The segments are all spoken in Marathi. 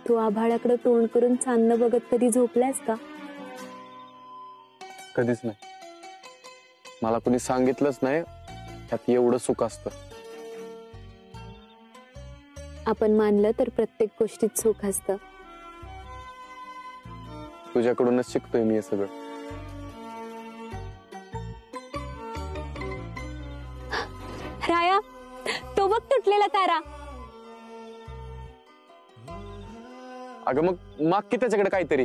तू आभाळाकडे तोंड करून चांदणं बघत कधी झोपलायस का? कधीच नाही. मला कोणी सांगितलंच नाही त्यात एवढं सुख असतं. आपण मानलं तर प्रत्येक गोष्टीत सुख असतं. तुझ्याकडूनच शिकतोय मी हे सगळं. राया, तो बघ तुटलेला तारा. अगं मग माग की त्याच्याकडे काहीतरी.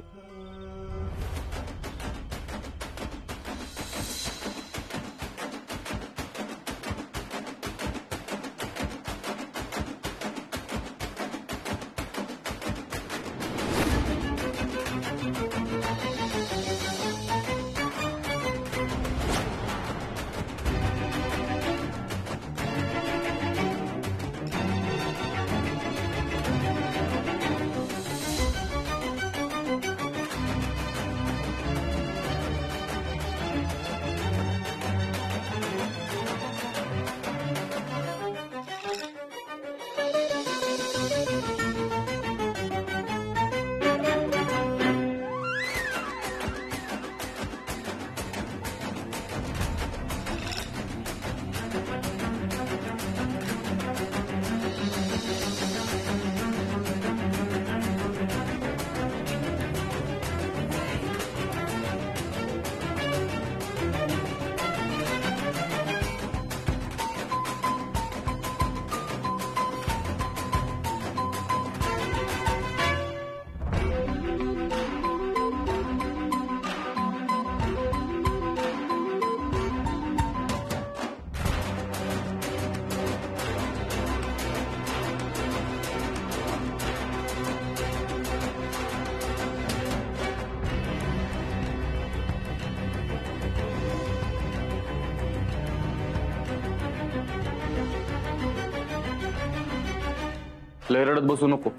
लय रडत बसू नको.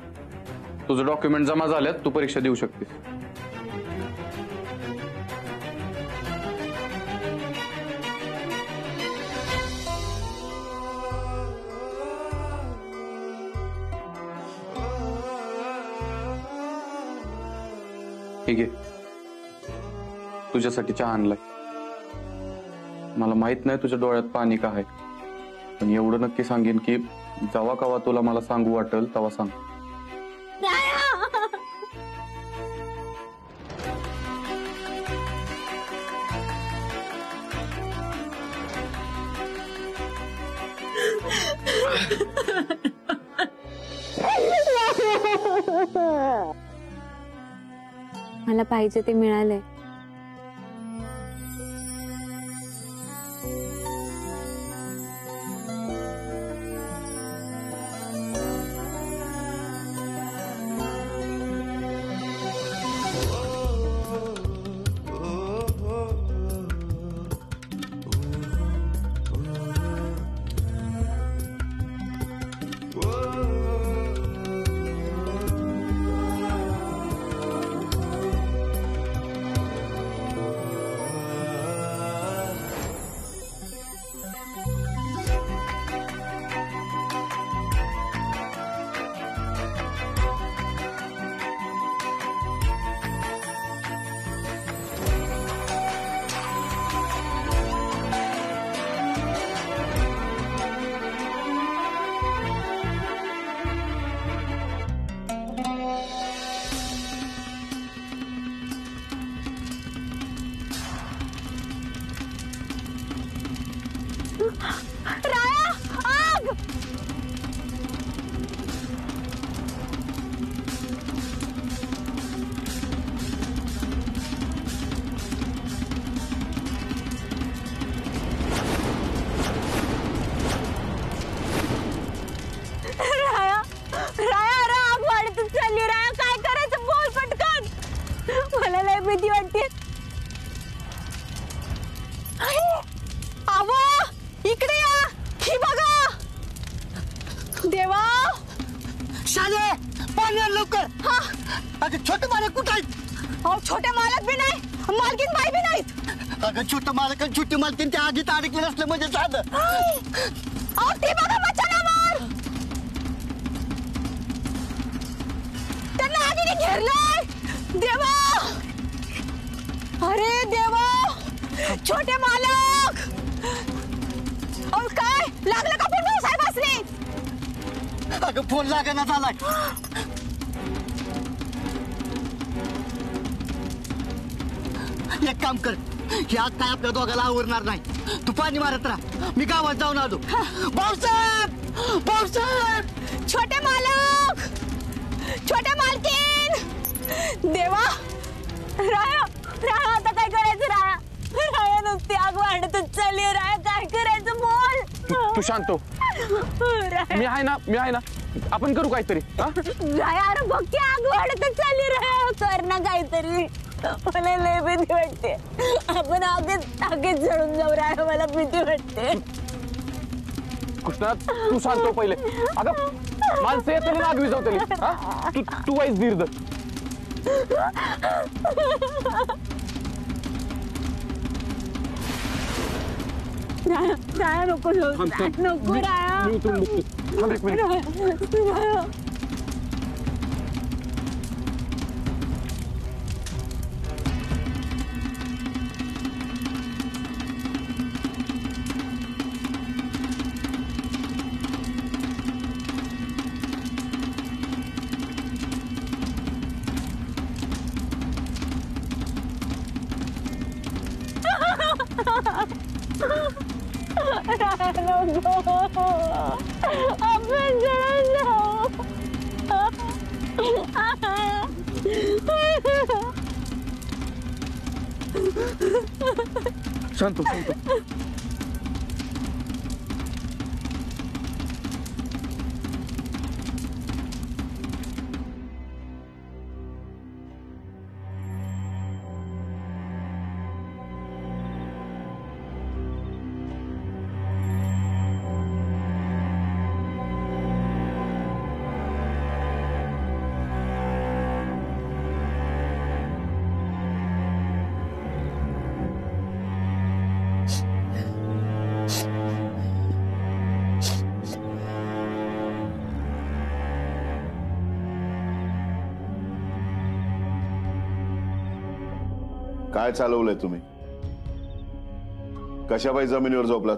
तुझं डॉक्युमेंट जमा झाल्यात, तू परीक्षा देऊ शकतेस. ठीक आहे, तुझ्यासाठी चहा आणलाय. मला माहित नाही तुझ्या डोळ्यात पाणी का आहे, पण एवढं नक्की सांगेन की जेव्हा कवा तुला मला सांगू वाटेल तेव्हा सांग. मला पाहिजे ते मिळालंय. राया, आग! राया, राया, अरे आग वाढतच चालली. राया, काय करायचं बोल पटकन. मला लय भीती वाटते. आवा, इकडे या. ही बघा. देवा, शाले पाणी आण लवकर. हा. अगं छोटे मालक कुठं आहेत? अहो, छोटे मालक बी नाही, मालकीन बाई बी नाहीत. अगं छोटं मालक आणि छोटी मालकीन त्या आगीत अडकले असलं म्हणजे साधं. अहो, ते बघा मचानावर. घेरलाय देवा. अरे देवा, छोटे मालक. अहो काय लागलं का पण भाऊसाहेब असले? अगं फोन लागेना झालाय. एक काम कर, यात काय आपल्या दोघाला आवरणार नाही. तू पाणी मारत राहा, मी गावात जाऊन आलो. भाऊसाहेब, भाऊसाहेब. छोटे मालक, छोटे मालकीन. देवा, राया राया आता काय करायचं? राया राया नुसती आग वाढतच चालली. राया काय करायचं बोल. तू शांत हो. मी आहे ना, मी आहे ना. आपण करू काहीतरी. राया अरे बघ की आग वाढतच चालली. राया कर ना काहीतरी. मला लय भीती वाटते. आपण आगीत जळून जाऊ. राया मला भीती वाटते. कृष्णा तू शांत हो पहिले. अगं माणसं येतली ना आग विझवतली. तू वाईस धीर धर. राया नको नको राया. मी उतरून बघतो. थांब एक मिनिट. राया. आपण जळून जाऊ. शांत हो, शांत हो. काय चालवलंय तुम्ही? कशाबाई जमिनीवर झोपलात?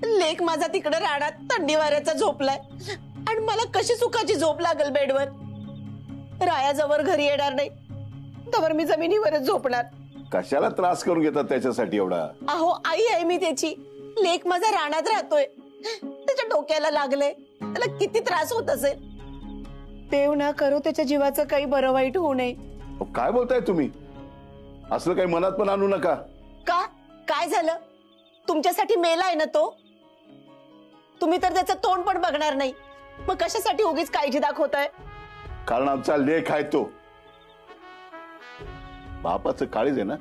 लेक माझा तिकडे रानात थंडी वाऱ्याचा झोपलाय आणि मला कशी सुखाची झोप लागल बेडवर. रायाजवळ घरी येणार नाही तवर मी जमिनीवरच झोपणार. कशाला त्रास करून घेतात त्याच्यासाठी एवढा? अहो आई आहे मी त्याची. लेक माझा रानात राहतोय, त्याच्या डोक्याला लागलंय. त्याला किती त्रास होत असेल. देव ना करू त्याच्या जीवाचं काही बरं वाईट होऊ नये. काय बोलताय तुम्ही? असलं काही मनात पण आणू नका. का काय झालं? तुमच्यासाठी मेलाय ना तो. तुम्ही तर त्याचं तोंड पण बघणार नाही, मग कशासाठी उगीच काळजी दाखवताय? कारण आमचा लेख आहे तो. बापाचं काळीज आहे ना,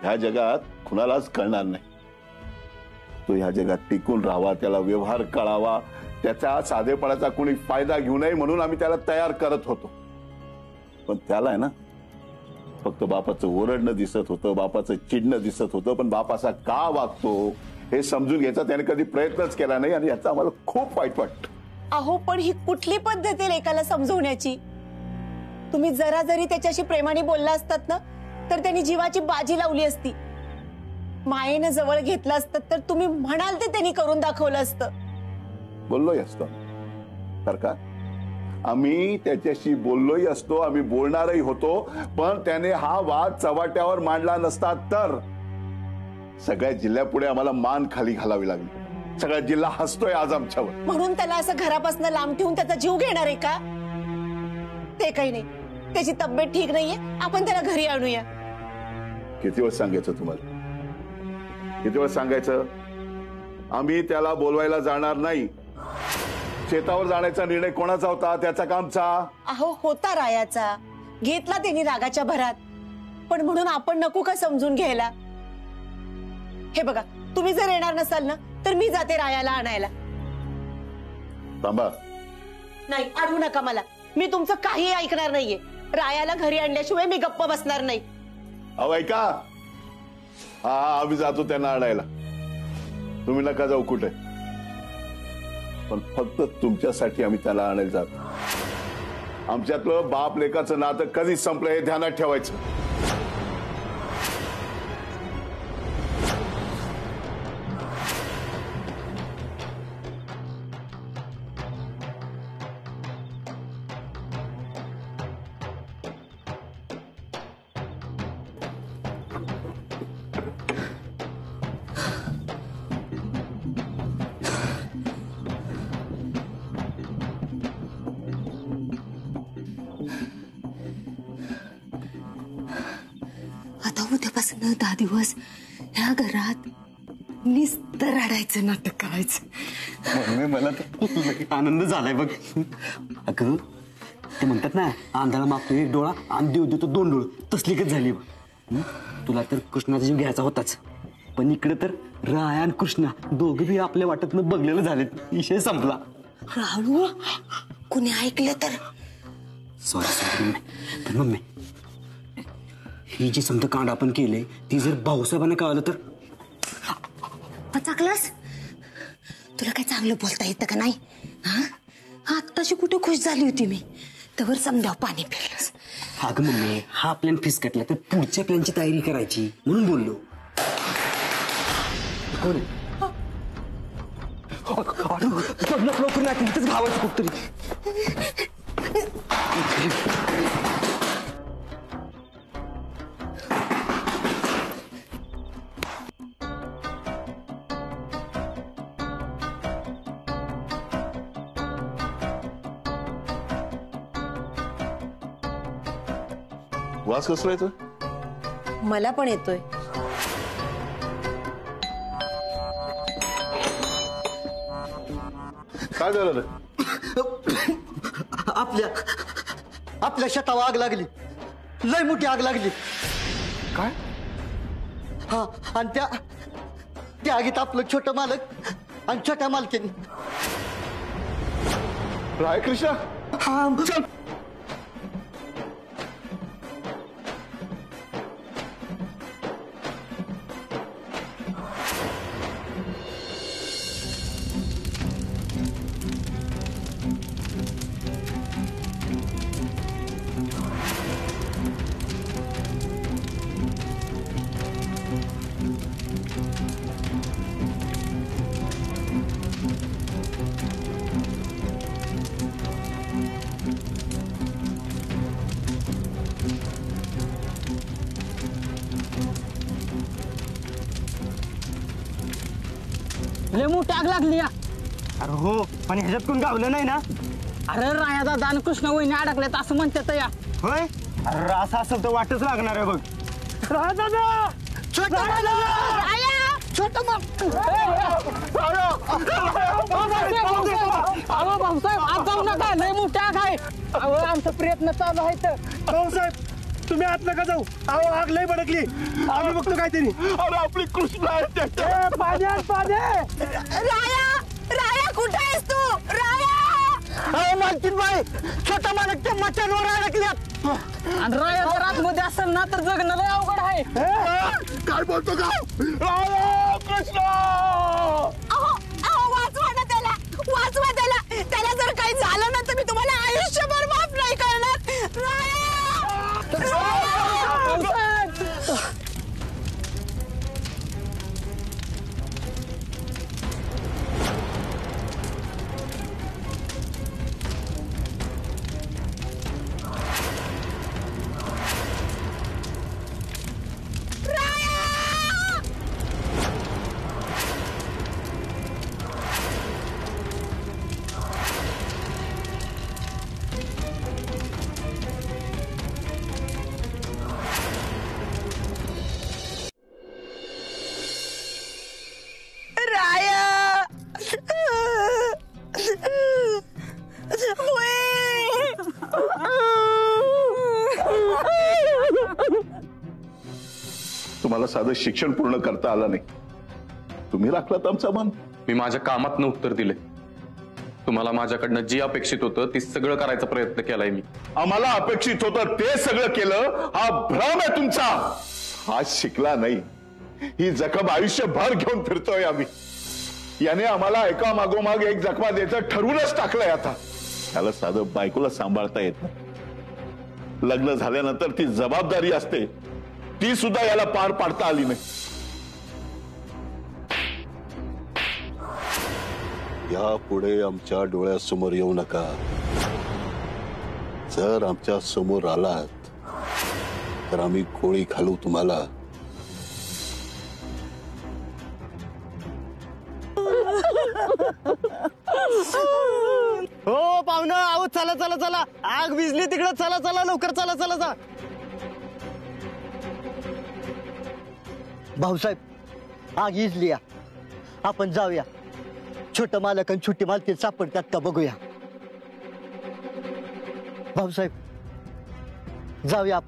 ह्या जगात कुणालाच कळणार नाही. तो ह्या जगात टिकून राहावा, त्याला व्यवहार कळावा, त्याच्या साधेपणाचा कोणी फायदा घेऊ नये म्हणून आम्ही त्याला तयार करत होतो. पण त्याला आहे ना फक्त बापाचं ओरडणं दिसत होतं, बापाचं चिडणं दिसत होतं. पण बाप असा का वागतो हे समजून घ्यायचा त्याने कधी प्रयत्नच केला नाही आणि याचा आम्हाला खूप वाईट वाटतं. अहो पण ही कुठली पद्धत आहे लेकाला समजवण्याची? तुम्ही जरा जरी त्याच्याशी प्रेमाने बोलला असतात ना तर त्यांनी जीवाची बाजी लावली असती. मायेनं जवळ घेतलं असतं तर तुम्ही म्हणाल ते त्यांनी करून दाखवलं असतं. बोललोय असतो तर का? आम्ही त्याच्याशी बोललोही असतो, आम्ही बोलणारही होतो. पण त्याने हा वाद चव्हाट्यावर मांडला नसता तर सगळ्या जिल्ह्यापुढे आम्हाला मान खाली घालावी लागली. सगळा जिल्हा हसतोय आज आमच्यावर. म्हणून त्याला असं घरापासून लांब ठेवून त्याचा जीव घेणार आहे का? ते काही नाही, त्याची तब्येत ठीक नाहीये, आपण त्याला घरी आणूया. किती वेळ सांगायचं तुम्हाला? किती वेळ सांगायचं? आम्ही त्याला बोलवायला जाणार नाही. शेतावर जाण्याचा निर्णय कोणाचा होता? त्याचा कामचा. अहो होता रायाचा, घेतला त्यांनी रागाच्या भरात. पण म्हणून आपण नको का समजून घ्यायला? हे बघा, तुम्ही जर येणार नसाल ना तर मी जाते रायाला आणायला. थांबा. नाही, अडवू नका मला. मी तुमचं काही ऐकणार नाहीये. रायाला घरी आणल्याशिवाय मी गप्प बसणार नाही. अहो ऐका, हा आम्ही जातो त्यांना आणायला. तुम्ही नका जाऊ कुठे. पण फक्त तुमच्यासाठी आम्ही त्याला आणायला जातो. आमच्यातलं बाप लेकाचं नातं कधी संपलं हे ध्यानात ठेवायचं. आता उद्यापासून 10 दिवस ह्या घरात नुसतं रडायचं नाटक करायचं. मला तर आनंद झालाय बघ. अगं ते म्हणतात ना, आंधळा मागतो 1 डोळा आणि देव देतो 2 डोळे, तसली कच झाली बघ. तुला तर कृष्णाचा जीव घ्यायचा होताच, पण इकडे तर राया आणि कृष्णा दोघे बी आपल्या वाटतनं बघलेलं झालेत. विषय संपला. राहू कुणी ऐकलं तर? सॉरी पण मम्मी, ही जी समजा कांड आपण केले ती जर भाऊसाहेबांना कळलं तर? पचाकलास? तुला काय चांगलं बोलता येतं का नाही? हा, आत्ताशी कुठे खुश झाली होती मी, तवर समजाव पाणी पिलंस. अगं मम्मी, हा प्लॅन फिसकटला तर पुढच्या प्लॅनची तयारी करायची म्हणून बोललो. कोण लवकर नाही तिथंच घावायचं कुठतरी. वास कसला येतो? मला पण येतोय. काय झालं रे? आपल्या शेतावर आग लागली, लय मोठी आग लागली. काय? हा, आणि त्या आगीत आपलं छोटं मालक आणि छोट्या मालकीन. राय कृष्णा, हा लय मोठी आग लागली या. अरे हो, पण ह्याच्यात कोण गावलं नाही ना? अरे राया दादा आणि कृष्ण वहिनी अडकल्यात असं म्हणतात या. होय, अरे असं असेल तर वाटच लागणार आहे बघ. राया दादा, छोटा अहो भाऊसाहेब, आत जाऊ नका, लय मोठी आग आहे. अहो आमचा प्रयत्न चालू आहे तर. भाऊसाहेब, तुम्ही आत नका जाऊ. अहो आग लय भडकली, आम्ही बघतो काहीतरी. अरे आपली कृष्णा आहे. राया कुठे आहेस तू? राया! मालकीन बाई, छोटा मालक त्या मचांवर अडकल्यात. आणि राया जर आतमध्ये असेल ना तर जगणं लय अवघड आहे. काय बोलतो का? कृष्णा! अहो वाचवा ना त्याला, वाचवा त्याला. त्याला जर काही झालं ना तर मी तुम्हाला आयुष्यभर माफ नाही करणार. राया! तुम्हाला साधं शिक्षण पूर्ण करता आलं नाही, तुम्ही राखलात आमचा मान. मी माझ्या कामातनं उत्तर दिले. तुम्हाला माझ्याकडनं जी अपेक्षित होतं ती सगळं करायचा प्रयत्न केलाय मी. आम्हाला अपेक्षित होतं ते सगळं केलं. हा भ्रम आहे तुमचा. हा शिकला नाही, ही जखम आयुष्यभर घेऊन फिरतोय आम्ही. याने आम्हाला एका मागोमाग एक जखमा द्यायचं ठरवूनच टाकलंय आता. त्याला साधं बायकोला सांभाळता येत नाही. लग्न झाल्यानंतर ती जबाबदारी असते ती सुद्धा याला पार पाडता आली नाही. यापुढे आमच्या डोळ्यासमोर येऊ नका. जर आमच्या समोर आलात तर आम्ही गोळी घालू तुम्हाला. हो पाहुणं, आहो चला चला चला, आग विजली तिकडं, चला चला लवकर, चला चला चला. भाऊसाहेब आग इजली, आपण जाऊया. छोटं मालक आणि छोटी मालकी सापडतात का बघूया. भाऊसाहेब जाऊया.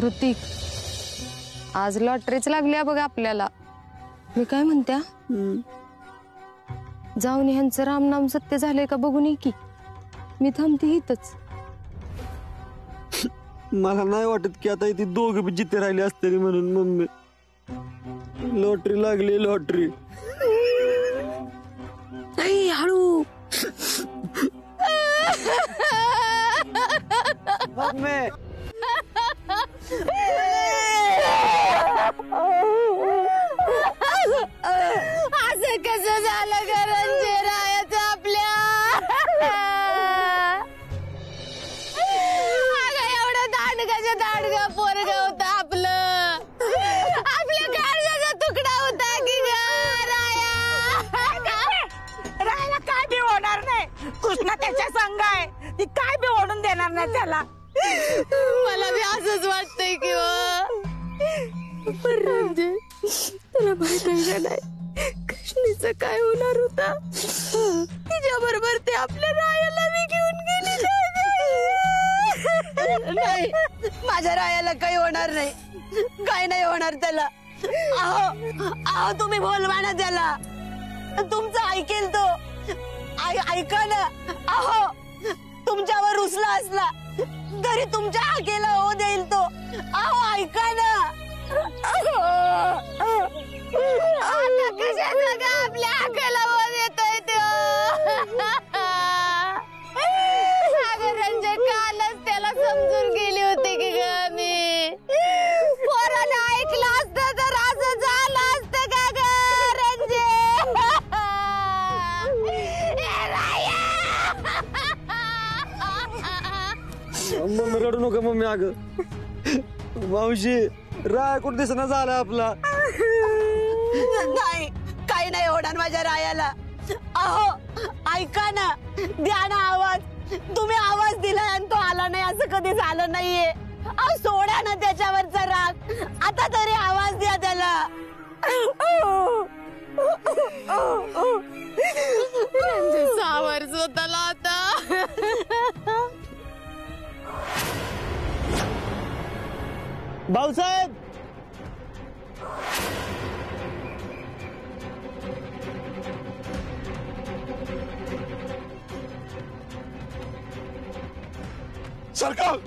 ऋतिक, आज लॉटरीच लागली बघ आपल्याला. मी काय म्हणत्या, जाऊन ह्यांचं रामनाम सत्य झालंय का बघून ये की. मी थांबते इथंच. मला नाही वाटत की आता इथे दोघं बी जिथे राहिले असते म्हणून. मम्मी, लॉटरी लागली, लॉटरी. हळू. मम्मी असं कसं झालं रणजे रायाचं आपल्या. एवढं दांडगा पोरग होत आपलं. आपल्या गाडगाचा तुकडा होता की राहायला काय बी होणार नाही. कृष्णा त्याच्या संग आहे, ती काय बी ओढून देणार नाही त्याला. मला बी असंच वाटतंय की रणजे, तुला माहित आहे का नाही कृष्णीचं काय होणार होता. तिच्या बरोबर ते आपल्या रायाला बी घेऊन गेली. नाही, माझ्या रायाला काही होणार नाही, काही नाही होणार त्याला. अहो तुम्ही बोलवा ना त्याला, तुमचं ऐकेल तो. ऐका ना. अहो तुमच्यावर रुसला असला तरी तुमच्या हाकेला हो देईल तो. अहो ऐका ना. आपल्या हाकेला हो देतोय तो. रणजे कालच त्याला समजून गेली होती की ग मी. पोरानं ऐकलं असतं तर असं झालं असतं का ग रणजे. मम्मी रडू नका मम्मी. अगं मावशी, राय कुठे दिसना झाला आपला. नाही, काही नाही होणार माझ्या रायाला. अहो ऐका ना, द्या ना आवाज. तुम्ही आवाज दिलाय आणि तो आला नाही, असं कधी झालं नाहीये. अहो सोडा ना त्याच्यावरचा राग. आता तरी आवाज द्या त्याला. सावर स्वतःला आता. भाऊसाहेब सरकार,